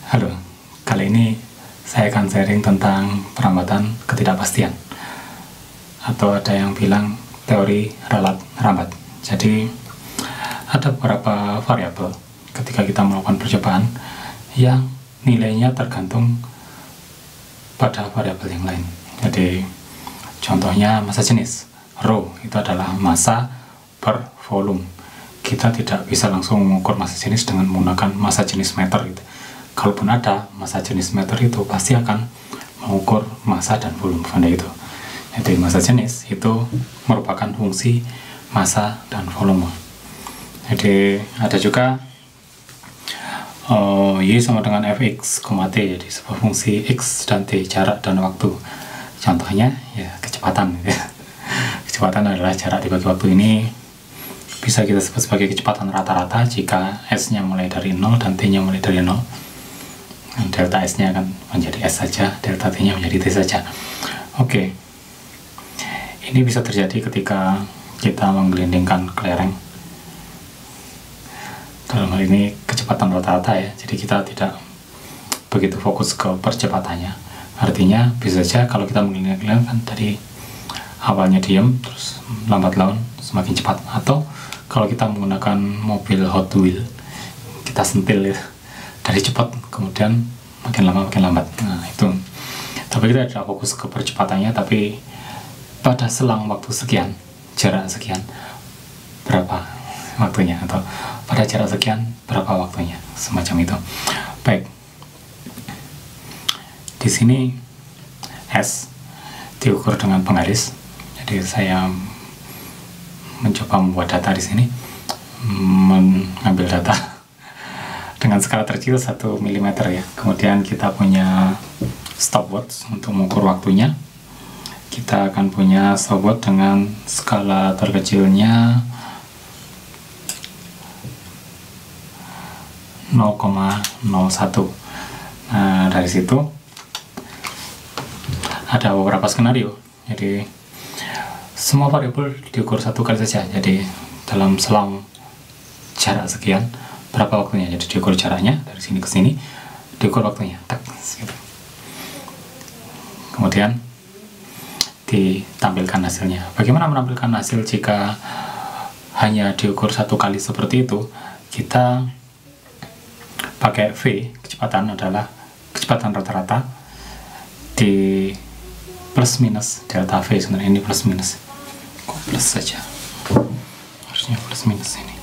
Halo, kali ini saya akan sharing tentang perambatan ketidakpastian, atau ada yang bilang teori ralat rambat. Jadi ada beberapa variabel ketika kita melakukan percobaan yang nilainya tergantung pada variabel yang lain. Jadi contohnya massa jenis, rho itu adalah massa per volume. Kita tidak bisa langsung mengukur massa jenis dengan menggunakan massa jenis meter gitu. Kalaupun ada massa jenis meter, itu pasti akan mengukur massa dan volume pada itu. Jadi massa jenis itu merupakan fungsi massa dan volume. Jadi ada juga Y sama dengan Fx, T, jadi sebuah fungsi X dan T, jarak dan waktu. Contohnya ya kecepatan. Kecepatan adalah jarak dibagi waktu. Ini bisa kita sebut sebagai kecepatan rata-rata jika S-nya mulai dari 0 dan T-nya mulai dari 0. Delta S-nya akan menjadi S saja, delta T-nya menjadi T saja. Oke. Ini bisa terjadi ketika kita menggelindingkan kelereng. Dalam hal ini kecepatan rata-rata ya, jadi kita tidak begitu fokus ke percepatannya. Artinya bisa saja kalau kita menggelindingkan kan dari awalnya diam terus lambat laun semakin cepat, atau kalau kita menggunakan mobil Hot Wheel kita sentil ya, dari cepat kemudian makin lama makin lambat. Nah itu, tapi kita tidak fokus ke percepatannya, tapi pada selang waktu sekian, jarak sekian, berapa waktunya, atau pada jarak sekian berapa waktunya, semacam itu. Baik, di sini S diukur dengan penggaris. Jadi saya mencoba membuat data di sini, mengambil data dengan skala terkecil 1 mm ya. Kemudian kita punya stopwatch untuk mengukur waktunya. Kita akan punya stopwatch dengan skala terkecilnya 0,01. Nah, dari situ ada beberapa skenario. Jadi semua variabel diukur satu kali saja. Jadi dalam selang jarak sekian berapa waktunya, jadi diukur jaraknya dari sini ke sini, diukur waktunya, tak, gitu. Kemudian ditampilkan hasilnya. Bagaimana menampilkan hasil jika hanya diukur satu kali seperti itu? Kita pakai V, kecepatan adalah kecepatan rata-rata di plus minus delta V. Sebenarnya ini plus minus, kok plus saja, harusnya plus minus ini.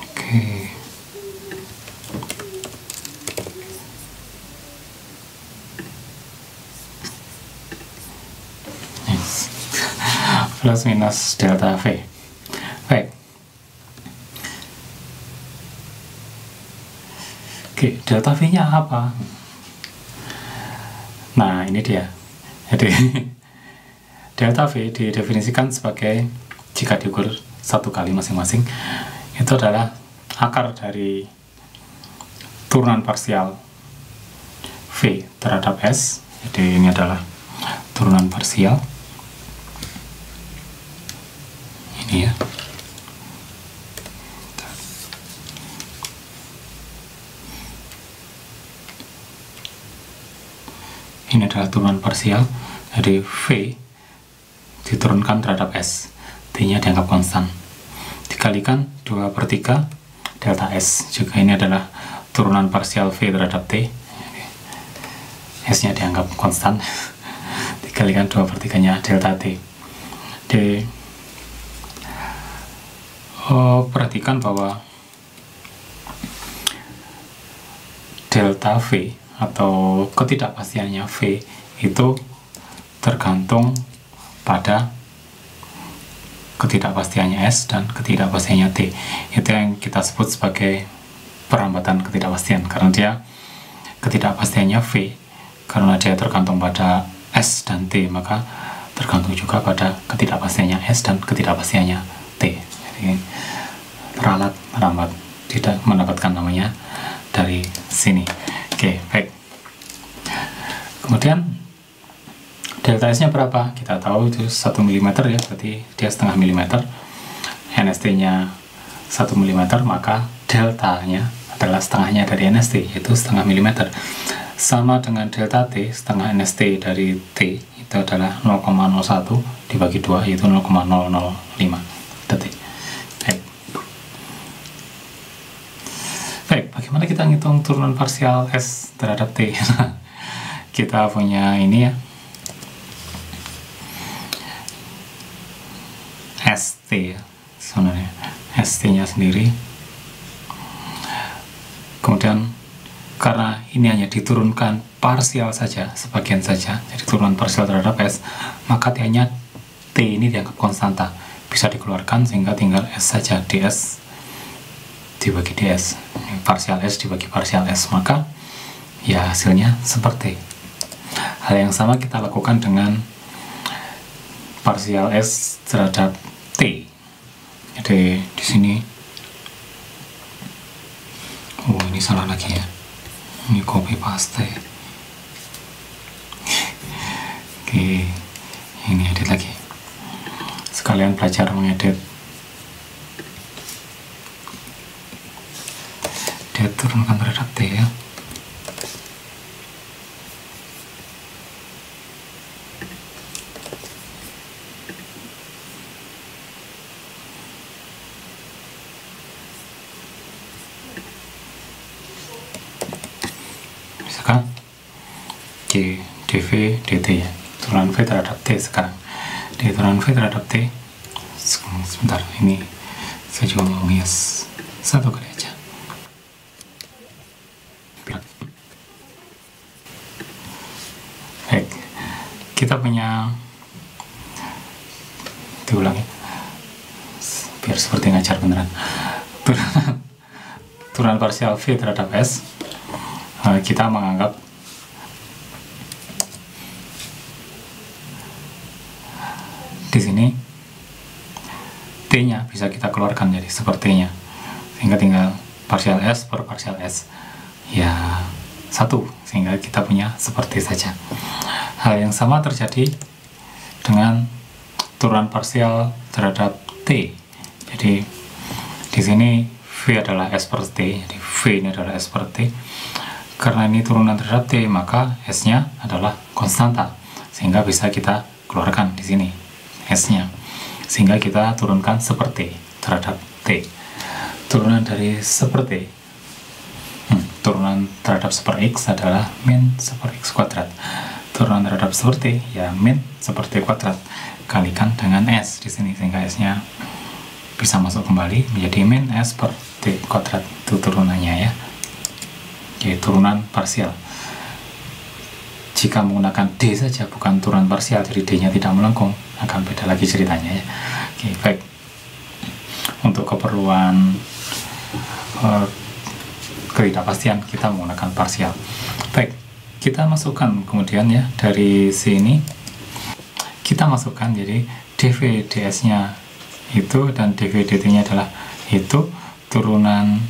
Oke. Plus minus delta V. Baik. Oke, delta V-nya apa? Nah, ini dia. Jadi delta V didefinisikan sebagai, jika diukur satu kali masing-masing, itu adalah akar dari turunan parsial V terhadap S. Jadi ini adalah turunan parsial. Ini ya. Ini adalah turunan parsial. Jadi V diturunkan terhadap S. T-nya dianggap konstan. Dikalikan 2/3 delta S. Juga ini adalah turunan parsial V terhadap T. S-nya dianggap konstan. Dikalikan 2/3-nya delta T. Perhatikan bahwa delta V atau ketidakpastiannya V itu tergantung pada ketidakpastiannya S dan ketidakpastiannya T. Itu yang kita sebut sebagai perambatan ketidakpastian, karena dia ketidakpastiannya V, karena dia tergantung pada S dan T, maka tergantung juga pada ketidakpastiannya S dan ketidakpastiannya T. Jadi ralat rambat, tidak mendapatkan namanya dari sini. Oke, baik. Kemudian delta S nya berapa? Kita tahu itu 1 mm ya, berarti dia setengah mm. NST nya 1 mm, maka deltanya adalah setengahnya dari NST, yaitu setengah milimeter. Sama dengan delta T, setengah NST dari T itu adalah 0,01 dibagi 2, yaitu 0,005 detik. Baik, bagaimana kita ngitung turunan parsial S terhadap T? Kita punya ini ya, ST ya, sebenarnya ST-nya sendiri. Kemudian karena ini hanya diturunkan parsial saja, sebagian saja, jadi turunan parsial terhadap S, maka T-nya T ini dianggap konstanta, bisa dikeluarkan sehingga tinggal S saja, ds dibagi ds, parsial S dibagi parsial S, maka ya hasilnya seperti. Hal yang sama kita lakukan dengan parsial S terhadap T. Jadi di sini, oh ini salah lagi ya, ini copy paste. Oke, ini edit lagi. Sekalian belajar mengedit. Dia turunkan terhadap T ya. Misalkan dv dt ya, turunan V terhadap T sekarang. Di turunan V terhadap T, sebentar, ini saya juga mau menghias satu kali aja. Baik, kita punya, diulangi biar seperti ngajar beneran. Turunan parsial V terhadap S, kita menganggap di sini T-nya bisa kita keluarkan jadi sepertinya, sehingga tinggal parsial S per parsial S ya satu, sehingga kita punya seperti saja. Hal yang sama terjadi dengan turunan parsial terhadap T. Jadi di sini V adalah S per T, jadi V ini adalah S per T. Karena ini turunan terhadap T, maka S-nya adalah konstanta, sehingga bisa kita keluarkan di sini S-nya, sehingga kita turunkan seperti terhadap T. Turunan dari seperti, turunan terhadap super X adalah min super X kuadrat. Turunan terhadap seperti ya min seperti kuadrat, kalikan dengan S di sini, sehingga S-nya bisa masuk kembali menjadi min S per T kuadrat. Itu turunannya ya, jadi turunan parsial. Jika menggunakan D saja, bukan turunan parsial, jadi D-nya tidak melengkung, akan beda lagi ceritanya ya. Oke, baik. Untuk keperluan ketidakpastian, kita menggunakan parsial. Baik, kita masukkan kemudian ya, dari sini kita masukkan, jadi dv ds-nya itu dan dv dt-nya adalah itu, turunan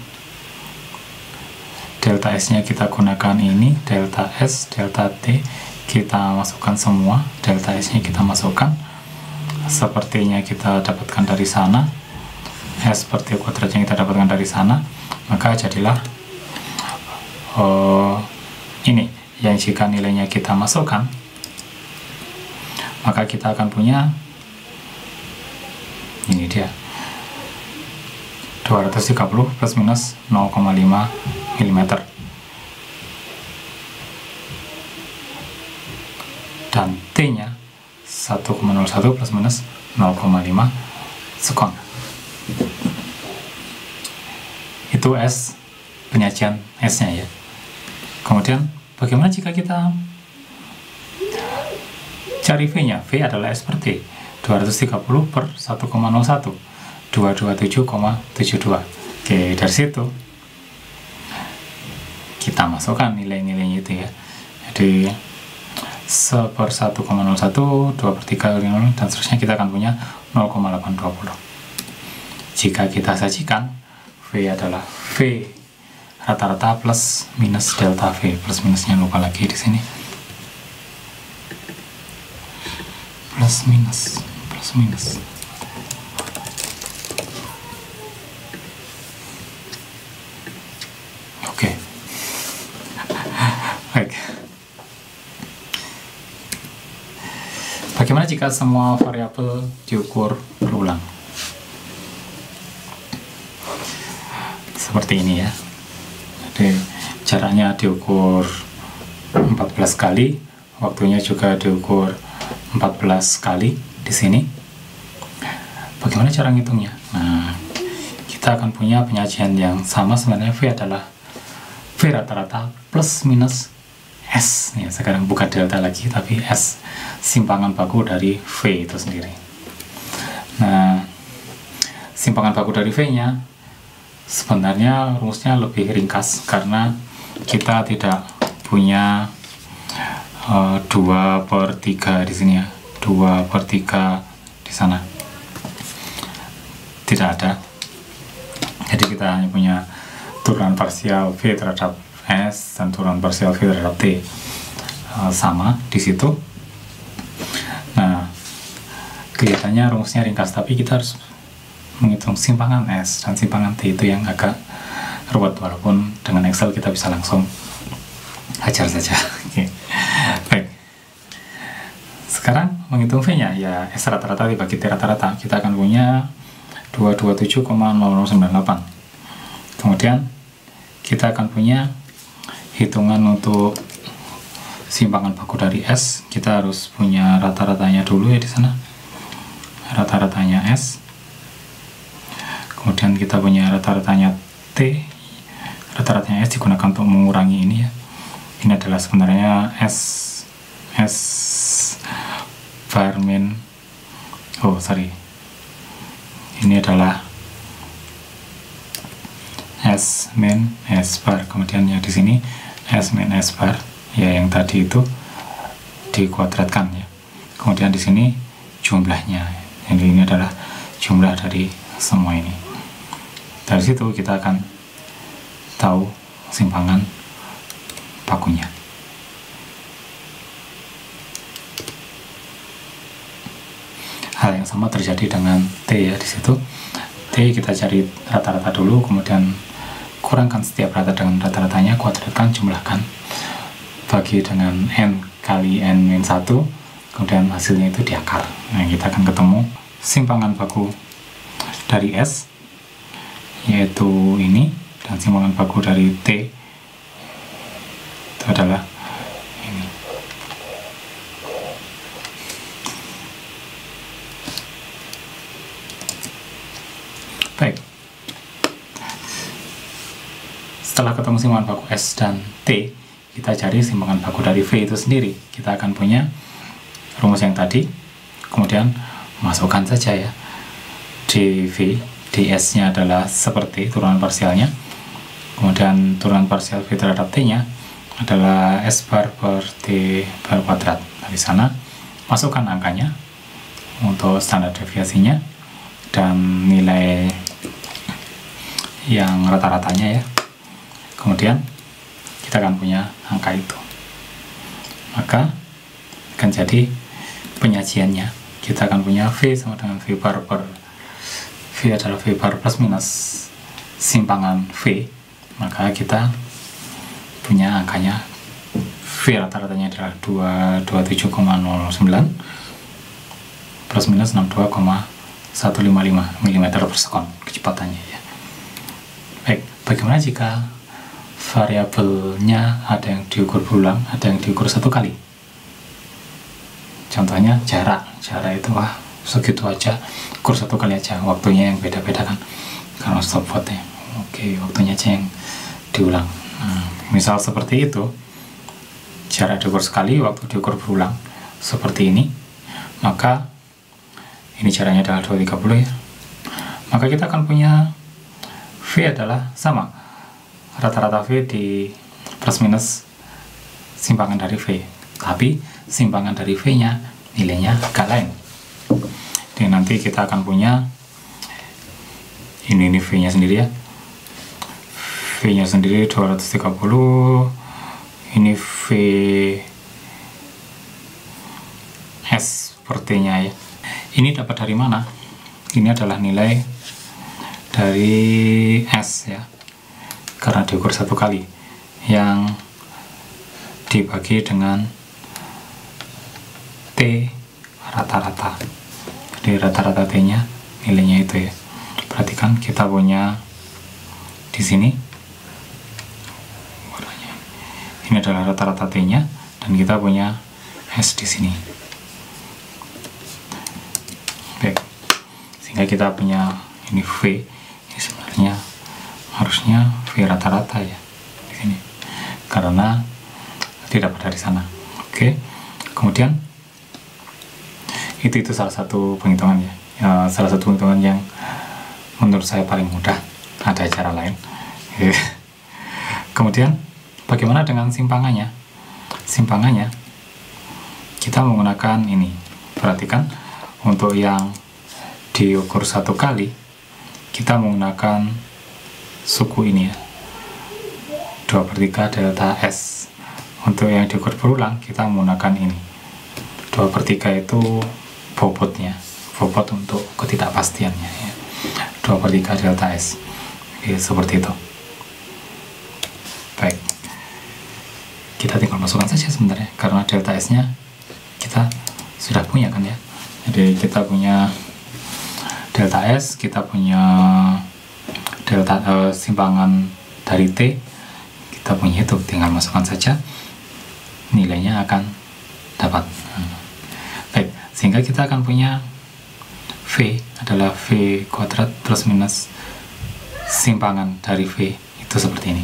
delta S nya kita gunakan ini, delta S, delta T kita masukkan semua, delta S nya kita masukkan, sepertinya kita dapatkan dari sana, S per T kuadrat yang kita dapatkan dari sana, maka jadilah ini yang jika nilainya kita masukkan, maka kita akan punya ini dia 230 plus minus 0,5 mm, dan T nya 1,01 plus minus 0,5 sekon. Itu S, penyajian S nya ya. Kemudian bagaimana jika kita cari V nya? V adalah S per T, 230 per 1,01, 227,72. Oke, dari situ kita masukkan nilai-nilainya itu ya. Jadi 1 per 1,01, 2 per 3, 0, dan seterusnya, kita akan punya 0,820. Jika kita sajikan, V adalah V rata-rata plus minus delta V, plus minusnya lupa lagi di sini, plus minus Bagaimana jika semua variabel diukur berulang? Seperti ini ya. Jadi jaraknya diukur 14 kali, waktunya juga diukur 14 kali di sini. Bagaimana cara ngitungnya? Nah, kita akan punya penyajian yang sama. Sebenarnya V adalah V rata-rata plus minus S ya, sekarang bukan delta lagi tapi S, simpangan baku dari V itu sendiri. Nah, simpangan baku dari V nya sebenarnya rumusnya lebih ringkas karena kita tidak punya 2/3 di sini ya, 2/3 di sana tidak ada. Jadi kita hanya punya turunan parsial V terhadap S dan turunan parsial V terhadap T sama di situ. Nah, kelihatannya rumusnya ringkas, tapi kita harus menghitung simpangan S dan simpangan T, itu yang agak ruwet, walaupun dengan Excel kita bisa langsung hajar saja. Oke. Baik. Sekarang menghitung V-nya, ya S rata-rata dibagi T rata-rata, kita akan punya 227,0098. Kemudian kita akan punya hitungan untuk simpangan baku dari S. Kita harus punya rata-ratanya dulu ya di sana. Rata-ratanya S. Kemudian kita punya rata-ratanya T. Rata-ratanya S digunakan untuk mengurangi ini ya. Ini adalah sebenarnya S bar min. Oh, sorry. Ini adalah S min S bar, kemudian yang di sini S min S bar ya, yang tadi itu dikuadratkan ya. Kemudian di sini jumlahnya, yang ini adalah jumlah dari semua ini. Dari situ kita akan tahu simpangan bakunya. Hal yang sama terjadi dengan T ya, di situ T kita cari rata-rata dulu, kemudian kurangkan setiap rata dengan rata-ratanya, kuadratkan, jumlahkan, bagi dengan N kali N-1, kemudian hasilnya itu diakar. Nah, kita akan ketemu simpangan baku dari S, yaitu ini, dan simpangan baku dari T itu adalah ini. Baik. Setelah ketemu simpangan baku S dan T, kita cari simpangan baku dari V itu sendiri. Kita akan punya rumus yang tadi, kemudian masukkan saja ya. dV, ds nya adalah seperti turunan parsialnya, kemudian turunan parsial V terhadap T nya adalah S bar per T bar kuadrat. Dari sana masukkan angkanya untuk standar deviasinya dan nilai yang rata-ratanya ya. Kemudian kita akan punya angka itu, maka akan jadi penyajiannya. Kita akan punya V sama dengan V bar per V adalah V bar plus minus simpangan V, maka kita punya angkanya V rata-ratanya adalah 227,09 plus minus 62,155 mm per sekon kecepatannya ya. Baik, bagaimana jika variabelnya ada yang diukur berulang, ada yang diukur satu kali? Contohnya jarak itu wah segitu aja, ukur satu kali aja, waktunya yang beda-beda kan karena stopwatch-nya. Oke, waktunya aja yang diulang. Nah, misal seperti itu, jarak diukur sekali, waktu diukur berulang seperti ini, maka ini jaraknya adalah 230 ya, maka kita akan punya V adalah sama, rata-rata V di plus minus simpangan dari V, tapi simpangan dari V nya nilainya agak lain. Jadi nanti kita akan punya ini V nya sendiri ya, V nya sendiri 230, ini V S per T nya ya. Ini dapat dari mana? Ini adalah nilai dari S ya, karena diukur satu kali, yang dibagi dengan T rata-rata. Jadi rata-rata T-nya nilainya itu ya. Perhatikan kita punya di sini warnanya. Ini adalah rata-rata T-nya dan kita punya S di sini. Baik. Sehingga kita punya ini V. Ini sebenarnya harusnya V rata-rata ya di sini. Karena tidak dapat dari sana. Oke. Kemudian itu salah satu penghitungan ya. Salah satu penghitungan yang menurut saya paling mudah. Ada cara lain. Kemudian bagaimana dengan simpangannya? Simpangannya kita menggunakan ini. Perhatikan, untuk yang diukur satu kali kita menggunakan suku ini ya, 2/3 delta S. Untuk yang diukur berulang kita menggunakan ini, 2/3 itu bobotnya, bobot untuk ketidakpastiannya ya. 2/3 delta S. Jadi, seperti itu. Baik, kita tinggal masukkan saja sebenarnya, karena delta S nya kita sudah punya kan ya. Jadi kita punya delta S, kita punya delta simpangan dari T, kita punya itu, tinggal masukkan saja, nilainya akan dapat. Baik, sehingga kita akan punya V adalah V kuadrat plus minus simpangan dari V itu seperti ini,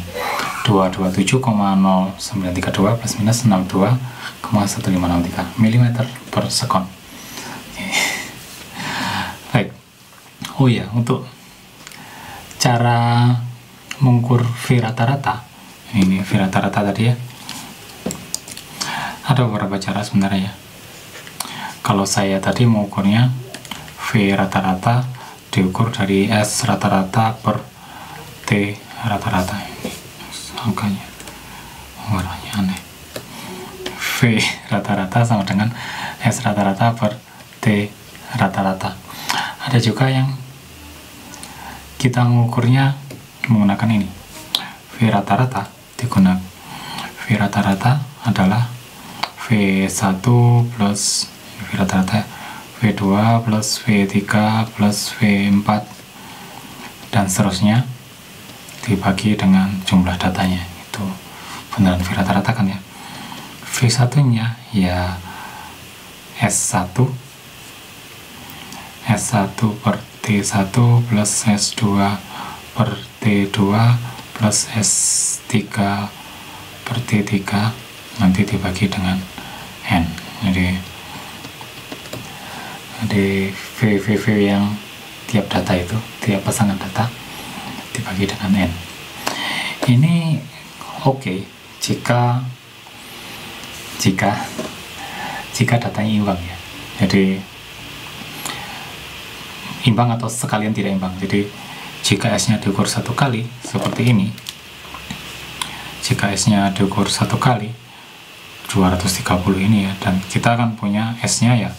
227,0932 plus minus 62,1503 mm per sekon. Baik. Oh ya, untuk cara mengukur V rata-rata, ini V rata-rata tadi ya, ada beberapa cara sebenarnya ya. Kalau saya tadi mengukurnya V rata-rata diukur dari S rata-rata per T rata-rata. Ini angkanya warnanya aneh. V rata-rata sama dengan S rata-rata per T rata-rata. Ada juga yang kita mengukurnya menggunakan ini, V rata-rata digunakan. V rata-rata adalah V1 plus V rata-rata, V2 plus V3 plus V4 dan seterusnya dibagi dengan jumlah datanya. Itu beneran V rata-rata kan ya. V1 nya ya S1 per T1 plus S2 per T2 plus S3 per T3 nanti dibagi dengan N. Jadi VVV yang tiap data itu, tiap pasangan data dibagi dengan N. Ini oke jika datanya imbang ya. Jadi imbang atau sekalian tidak imbang. Jadi jika S-nya diukur satu kali seperti ini, jika S-nya diukur satu kali 230 ini ya, dan kita akan punya S-nya ya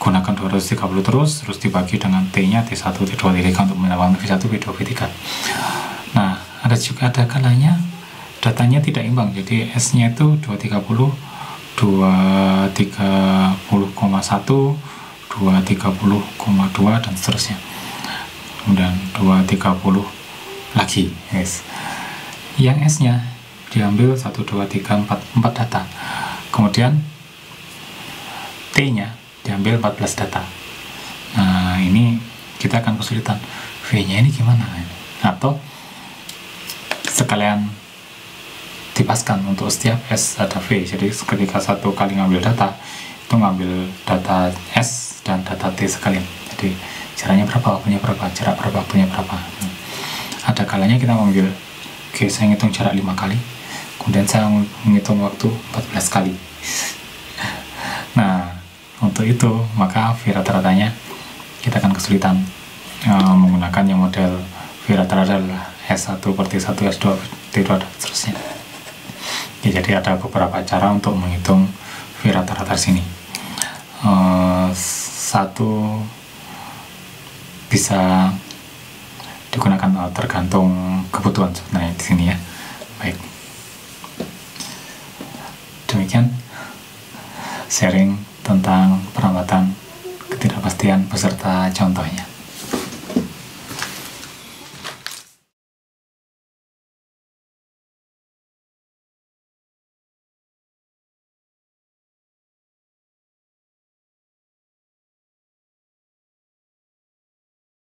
gunakan 230 terus dibagi dengan T-nya T1, T2, T3 untuk mendapatkan V1, V2, V3. Nah, ada kalanya datanya tidak imbang. Jadi S-nya itu 230, 230,1, 230,2 dan seterusnya. Kemudian 230 lagi, yes. Yang S-nya diambil 1, 2, 3, 4 data. Kemudian T-nya diambil 14 data. Nah, ini kita akan kesulitan. V-nya ini gimana? Atau sekalian dipaskan untuk setiap S ada V. Jadi ketika satu kali ngambil data, itu ngambil data S dan data T sekalian. Jadi caranya berapa, punya berapa, jarak berapa, punya berapa. Ada kalanya kita mengambil, oke, saya ngitung jarak 5 kali, kemudian saya menghitung waktu 14 kali. Nah, untuk itu maka V rata-ratanya kita akan kesulitan menggunakan yang model V rata-rata adalah S1 per T1, S2 T2 dan seterusnya. Ya, jadi ada beberapa cara untuk menghitung V rata-rata sini. Satu bisa digunakan tergantung kebutuhan sebenarnya di sini ya. Baik, demikian sharing tentang perawatan ketidakpastian beserta contohnya.